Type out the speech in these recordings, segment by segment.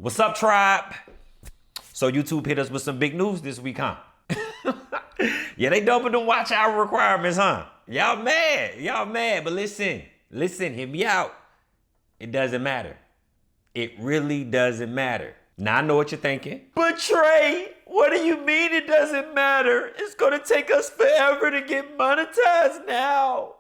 What's up, tribe? So YouTube hit us with some big news this week, huh? Yeah, they doubled them watch hour requirements, huh? Y'all mad, but listen, hear me out. It doesn't matter. It really doesn't matter. Now I know what you're thinking. But Trey, what do you mean it doesn't matter? It's gonna take us forever to get monetized now.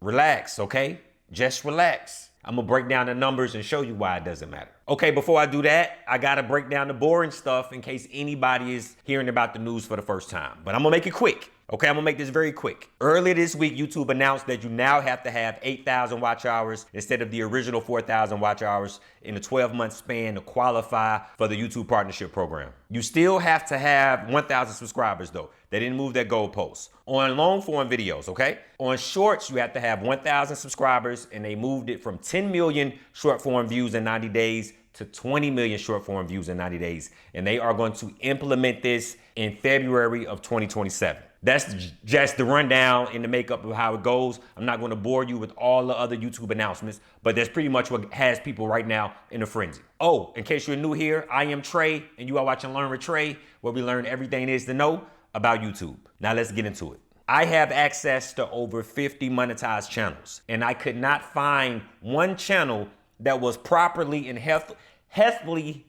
Relax, okay? Just relax. I'm gonna break down the numbers and show you why it doesn't matter. Okay, before I do that, I gotta break down the boring stuff in case anybody is hearing about the news for the first time. But I'm gonna make it quick. Okay, I'm gonna make this very quick. Earlier this week, YouTube announced that you now have to have 8,000 watch hours instead of the original 4,000 watch hours in a 12-month span to qualify for the YouTube partnership program. You still have to have 1,000 subscribers though. They didn't move their goalposts. On long form videos, okay? On shorts, you have to have 1,000 subscribers and they moved it from 10 million short form views in 90 days to 20 million short form views in 90 days. And they are going to implement this in February of 2027. That's just the rundown and the makeup of how it goes. I'm not going to bore you with all the other YouTube announcements, but that's pretty much what has people right now in a frenzy. Oh, in case you're new here, I am Trey, and you are watching Learn with Trey, where we learn everything there is to know about YouTube. Now let's get into it. I have access to over 50 monetized channels, and I could not find one channel that was properly and healthily,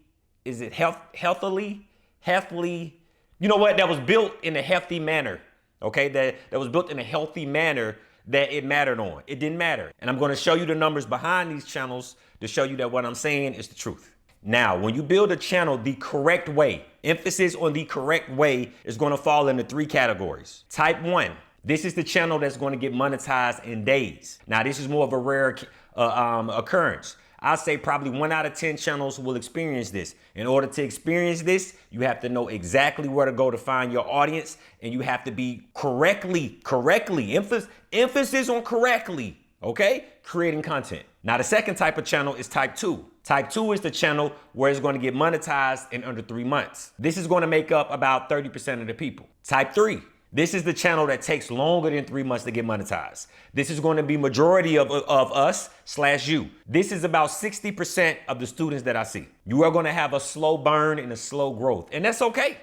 you know what, that was built in a healthy manner, okay? That was built in a healthy manner that it mattered on. It didn't matter. And I'm gonna show you the numbers behind these channels to show you that what I'm saying is the truth. Now, when you build a channel the correct way, emphasis on the correct way, is gonna fall into 3 categories. Type 1, this is the channel that's gonna get monetized in days. Now, this is more of a rare occurrence. I'll say probably 1 out of 10 channels will experience this. In order to experience this, you have to know exactly where to go to find your audience, and you have to be correctly, emphasis on correctly, okay? Creating content. Now, the second type of channel is type 2. Type 2 is the channel where it's going to get monetized in under 3 months. This is going to make up about 30% of the people. Type 3. This is the channel that takes longer than 3 months to get monetized. This is going to be majority of us/you. This is about 60% of the students that I see. You are going to have a slow burn and a slow growth. And that's okay.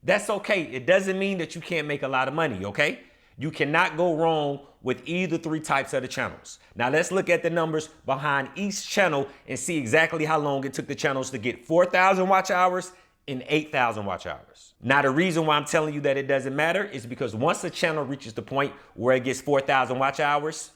That's okay. It doesn't mean that you can't make a lot of money, okay? You cannot go wrong with either 3 types of the channels. Now let's look at the numbers behind each channel and see exactly how long it took the channels to get 4,000 watch hours and 8,000 watch hours. Now, the reason why I'm telling you that it doesn't matter is because once a channel reaches the point where it gets 4,000 watch hours,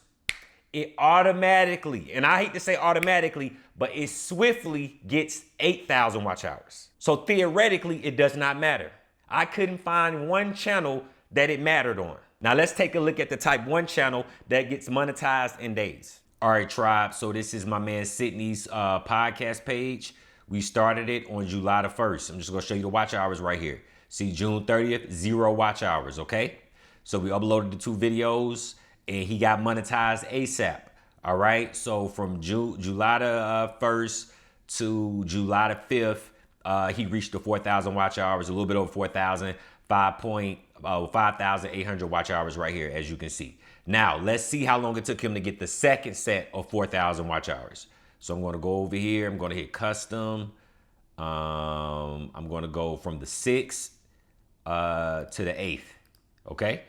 it automatically, and I hate to say automatically, but it swiftly gets 8,000 watch hours. So theoretically, it does not matter. I couldn't find one channel that it mattered on. Now, let's take a look at the type 1 channel that gets monetized in days. All right, tribe. So this is my man Sydney's podcast page. We started it on July the 1st. I'm just gonna show you the watch hours right here. See, June 30th, 0 watch hours, okay? So we uploaded the 2 videos and he got monetized ASAP, all right? So from July the 1st to July the 5th, he reached the 4,000 watch hours, a little bit over 4,000, 5,800 watch hours right here, as you can see. Now, let's see how long it took him to get the second set of 4,000 watch hours. So I'm going to go over here. I'm going to hit custom. I'm going to go from the 6th to the 8th. Okay.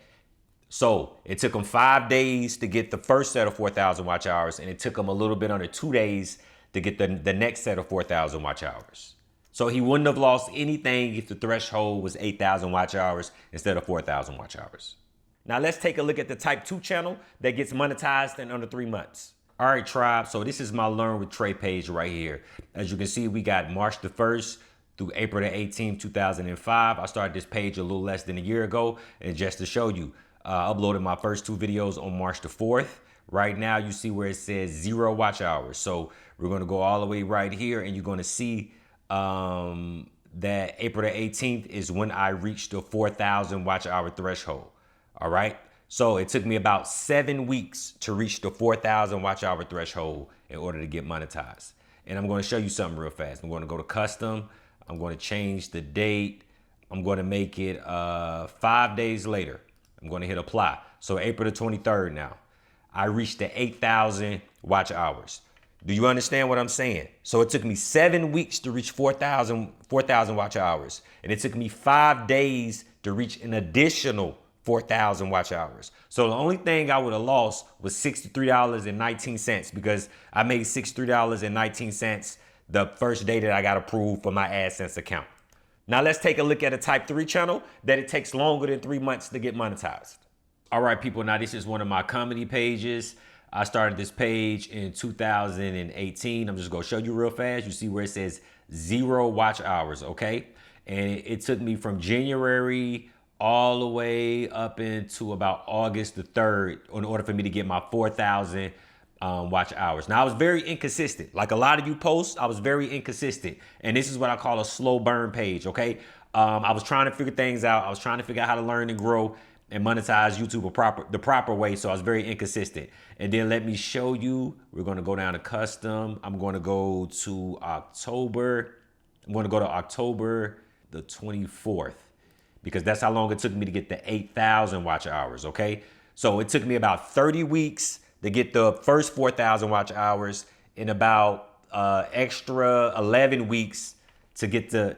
So it took him 5 days to get the first set of 4,000 watch hours. And it took him a little bit under 2 days to get the next set of 4,000 watch hours. So he wouldn't have lost anything if the threshold was 8,000 watch hours instead of 4,000 watch hours. Now let's take a look at the type 2 channel that gets monetized in under 3 months. All right, tribe, so this is my Learn with Trey page right here. As you can see, we got March the 1st through April the 18th, 2005. I started this page a little less than a year ago, and just to show you, I uploaded my first 2 videos on March the 4th. Right now, you see where it says 0 watch hours. So we're gonna go all the way right here, and you're gonna see that April the 18th is when I reached the 4,000 watch hour threshold, all right? So it took me about 7 weeks to reach the 4,000 watch hour threshold in order to get monetized. And I'm going to show you something real fast. I'm going to go to custom. I'm going to change the date. I'm going to make it 5 days later. I'm going to hit apply. So April the 23rd now. I reached the 8,000 watch hours. Do you understand what I'm saying? So it took me 7 weeks to reach 4,000 watch hours. And it took me 5 days to reach an additional 4,000 watch hours. So the only thing I would have lost was $63.19 because I made $63.19 the first day that I got approved for my AdSense account. Now let's take a look at a type 3 channel that it takes longer than 3 months to get monetized. All right, people, now this is one of my comedy pages. I started this page in 2018. I'm just gonna show you real fast. You see where it says 0 watch hours, okay? And it took me from January all the way up into about August the 3rd in order for me to get my 4,000 watch hours. Now I was very inconsistent. Like a lot of you posts, I was very inconsistent. And this is what I call a slow burn page, okay? I was trying to figure things out. I was trying to figure out how to learn and grow and monetize YouTube the proper way. So I was very inconsistent. And then let me show you, we're gonna go down to custom. I'm gonna go to October. I'm gonna go to October the 24th because that's how long it took me to get the 8,000 watch hours, okay? So it took me about 30 weeks to get the first 4,000 watch hours and about extra 11 weeks to get the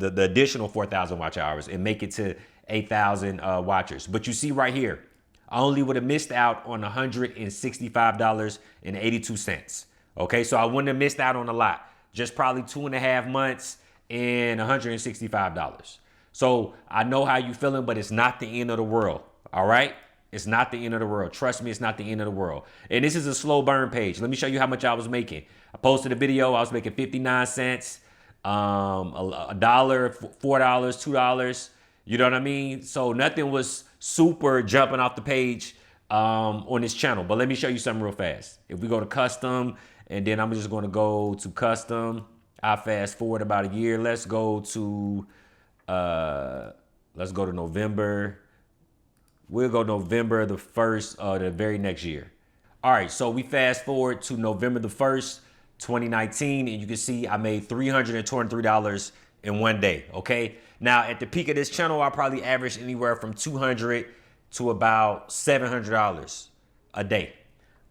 additional 4,000 watch hours and make it to 8,000 watchers. But you see right here, I only would have missed out on $165.82. Okay, so I wouldn't have missed out on a lot, just probably 2.5 months and $165. So I know how you feeling, but it's not the end of the world. All right, it's not the end of the world. Trust me, it's not the end of the world. And this is a slow burn page. Let me show you how much I was making. I posted a video. I was making 59 cents, $1, $4, $2. You know what I mean? So nothing was super jumping off the page on this channel. But let me show you something real fast. If we go to custom, and then I'm just going to go to custom. I fast forward about a year. Let's go to November. We'll go November the 1st of the very next year. All right, so we fast forward to November the 1st, 2019, and you can see I made $323 in one day, okay? Now, at the peak of this channel, I probably averaged anywhere from $200 to about $700 a day.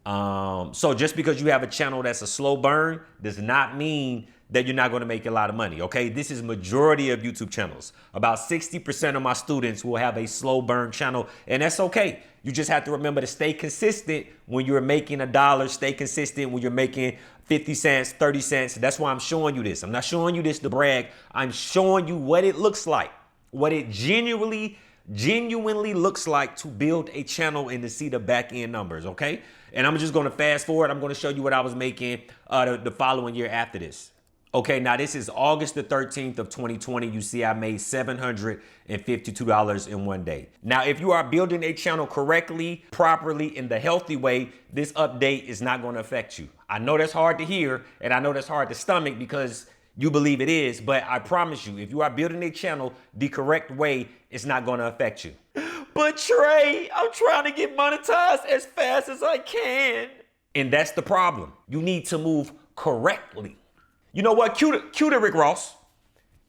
So just because you have a channel that's a slow burn does not mean that you're not going to make a lot of money, okay? This is majority of YouTube channels. About 60% of my students will have a slow burn channel, and that's okay. You just have to remember to stay consistent when you're making $1. Stay consistent when you're making 50 cents, 30 cents. That's why I'm showing you this. I'm not showing you this to brag. I'm showing you what it looks like, what it genuinely looks like to build a channel and to see the back end numbers, okay? And I'm just going to fast forward. I'm going to show you what I was making the following year after this. Okay, now this is August the 13th of 2020. You see I made $752 in one day. Now, if you are building a channel correctly, properly, in the healthy way, this update is not going to affect you. I know that's hard to hear, and I know that's hard to stomach because you believe it is, but I promise you, if you are building a channel the correct way, it's not going to affect you. But Trey, I'm trying to get monetized as fast as I can. And that's the problem. You need to move correctly. You know what? Cue to Rick Ross.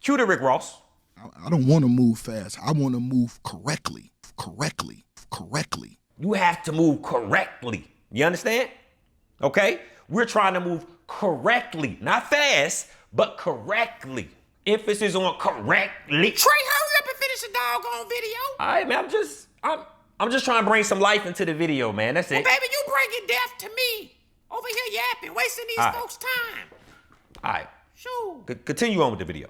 Cue to Rick Ross. I don't want to move fast. I want to move correctly. You have to move correctly. You understand? Okay? We're trying to move correctly. Not fast, but correctly. Emphasis on correctly. Trey, hurry up and finish the doggone video. All right, man. I'm just trying to bring some life into the video, man. That's it. Well, baby, you bringing death to me. Over here yapping, wasting these folks' time. All right. Sure. Continue on with the video.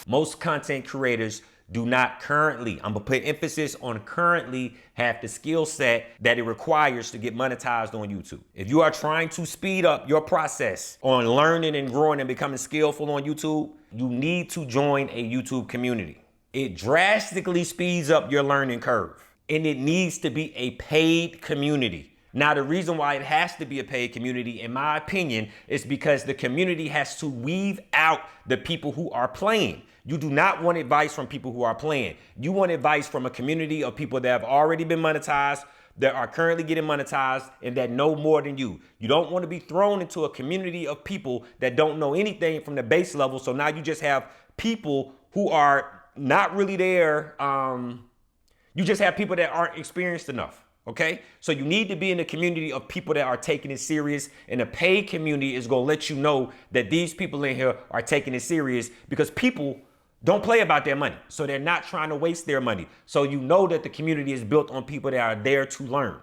Most content creators do not currently, I'm gonna put emphasis on currently, have the skill set that it requires to get monetized on YouTube. If you are trying to speed up your process on learning and growing and becoming skillful on YouTube, you need to join a YouTube community. It drastically speeds up your learning curve, and it needs to be a paid community. Now, the reason why it has to be a paid community, in my opinion, is because the community has to weed out the people who are playing. You do not want advice from people who are playing. You want advice from a community of people that have already been monetized, that are currently getting monetized, and that know more than you. You don't want to be thrown into a community of people that don't know anything from the base level. So now you just have people who are not really there. You just have people that aren't experienced enough. Okay, so you need to be in a community of people that are taking it serious, and a paid community is going to let you know that these people in here are taking it serious, because people don't play about their money. So they're not trying to waste their money. So you know that the community is built on people that are there to learn.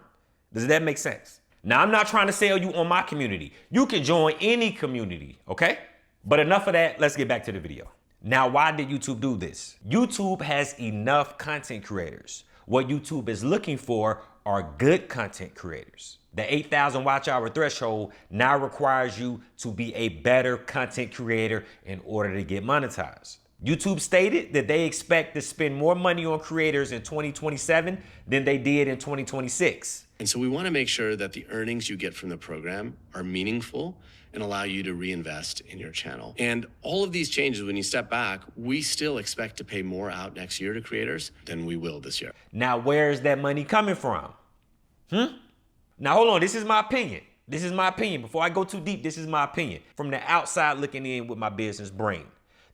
Does that make sense? Now, I'm not trying to sell you on my community. You can join any community, okay? But enough of that. Let's get back to the video. Now, why did YouTube do this? YouTube has enough content creators. What YouTube is looking for are good content creators. The 8,000 watch hour threshold now requires you to be a better content creator in order to get monetized. YouTube stated that they expect to spend more money on creators in 2027 than they did in 2026. And so we want to make sure that the earnings you get from the program are meaningful and allow you to reinvest in your channel. And all of these changes, when you step back, we still expect to pay more out next year to creators than we will this year. Now, where is that money coming from? Now, hold on. This is my opinion. This is my opinion. Before I go too deep, this is my opinion. From the outside looking in with my business brain.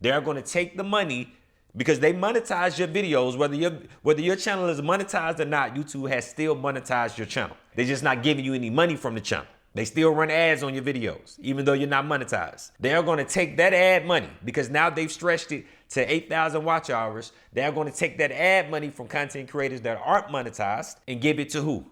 They're going to take the money because they monetize your videos. Whether your channel is monetized or not, YouTube has still monetized your channel. They're just not giving you any money from the channel. They still run ads on your videos, even though you're not monetized. They're going to take that ad money because now they've stretched it to 8,000 watch hours. They're going to take that ad money from content creators that aren't monetized and give it to who?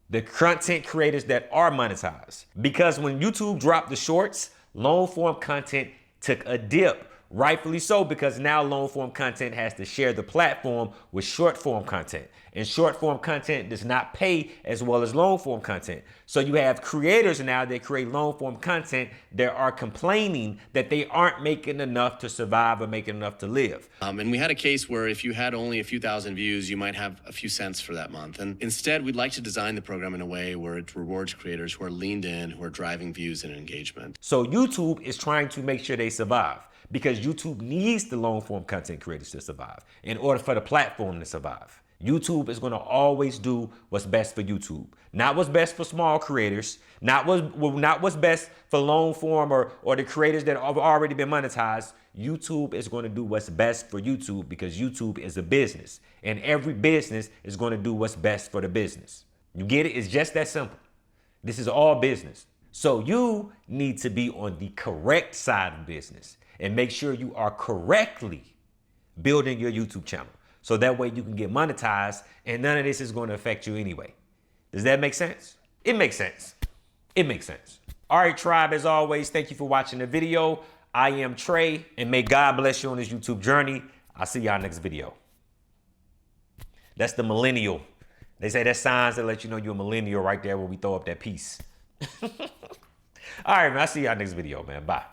The content creators that are monetized. Because when YouTube dropped the shorts, long form content took a dip. Rightfully so, because now long form content has to share the platform with short form content. And short form content does not pay as well as long form content. So you have creators now that create long form content that are complaining that they aren't making enough to survive or making enough to live. And we had a case where if you had only a few thousand views, you might have a few cents for that month. And instead, we'd like to design the program in a way where it rewards creators who are leaned in, who are driving views and engagement. So YouTube is trying to make sure they survive, because YouTube needs the long form content creators to survive in order for the platform to survive. YouTube is going to always do what's best for YouTube, not what's best for small creators, not what's best for long form or the creators that have already been monetized. YouTube is going to do what's best for YouTube, because YouTube is a business, and every business is going to do what's best for the business. You get it? It's just that simple. This is all business. So you need to be on the correct side of business and make sure you are correctly building your YouTube channel. So that way you can get monetized and none of this is going to affect you anyway. Does that make sense? It makes sense. It makes sense. All right, tribe, as always, thank you for watching the video. I am Trey, and may God bless you on this YouTube journey. I'll see y'all next video. That's the millennial. They say that's signs that let you know you're a millennial right there when we throw up that piece. All right, man, I'll see y'all next video, man. Bye.